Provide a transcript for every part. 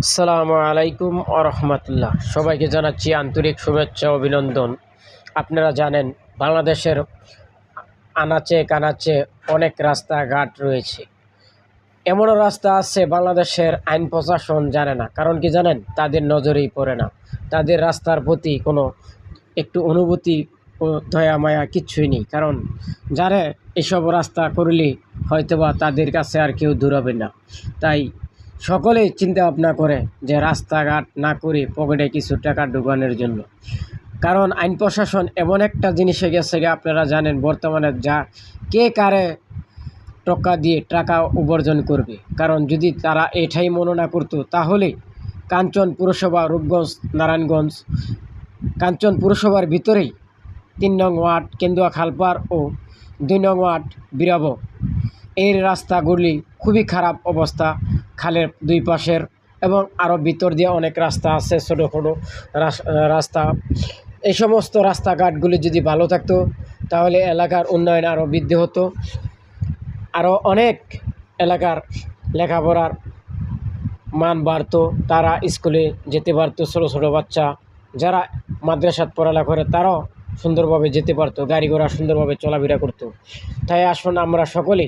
আসসালামু আলাইকুম রহমতুল্লাহ। সবাইকে জানাচ্ছি আন্তরিক শুভেচ্ছা ও অভিনন্দন। আপনারা জানেন বাংলাদেশের আনাচে কানাচে অনেক রাস্তাঘাট রয়েছে। এমনও রাস্তা আছে বাংলাদেশের আইন প্রশাসন জানে না, কারণ কি জানেন, তাদের নজরেই পড়ে না। তাদের রাস্তার প্রতি কোনো একটু অনুভূতি ও দয়া মায়া কিচ্ছুই নেই, কারণ যারা এসব রাস্তা করলে হয়তোবা তাদের কাছে আর কেউ দূরাবে না। তাই সকলেই চিন্তা ভাবনা করে যে রাস্তাঘাট না করে পকেটে কিছু টাকা ঢোকানোর জন্য। কারণ আইন প্রশাসন এমন একটা জিনিসে গেছে আপনারা জানেন বর্তমানে, যা কে কারে টাকা দিয়ে টাকা উপার্জন করবে। কারণ যদি তারা এটাই মনে না করতো, তাহলে কাঞ্চন পুরসভা, রূপগঞ্জ, নারায়ণগঞ্জ, কাঞ্চন পুরসভার ভিতরেই ৩ নং ওয়ার্ড কেন্দুয়া খালপাড় ও ২ নং ওয়ার্ড বীরাব, এই রাস্তাগুলি খুবই খারাপ অবস্থা, খালের দুই পাশের, এবং আরও ভিতর দিয়ে অনেক রাস্তা আছে, ছোটো ছোটো রাস্তা। এই সমস্ত রাস্তাঘাটগুলি যদি ভালো থাকতো তাহলে এলাকার উন্নয়ন আরও বৃদ্ধি হতো, আরও অনেক এলাকার লেখাপড়ার মান বাড়তো, তারা স্কুলে যেতে পারতো। ছোটো ছোটো বাচ্চা যারা মাদ্রাসাত পড়ালেখা করে তারাও সুন্দরভাবে যেতে পারতো, গাড়ি ঘোড়া সুন্দরভাবে চলাফেরা করতো। তাই আসুন আমরা সকলে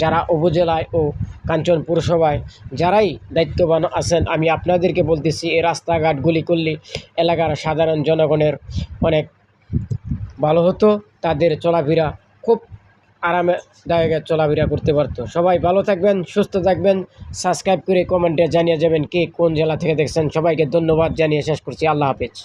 যারা উপজেলায় ও কাঞ্চন পুরসভায় যারাই দায়িত্ববান আছেন, আমি আপনাদেরকে বলতেছি, এই রাস্তাঘাটগুলি করলে এলাকার সাধারণ জনগণের অনেক ভালো হতো। তাদের চলাফেরা খুব আরামদায়ক চলাফেরা করতে পারতো। সবাই ভালো থাকবেন, সুস্থ থাকবেন। সাবস্ক্রাইব করে কমেন্টে জানিয়ে যাবেন কে কোন জেলা থেকে দেখছেন। সবাইকে ধন্যবাদ জানিয়ে শেষ করছি। আল্লাহ হাফেজ।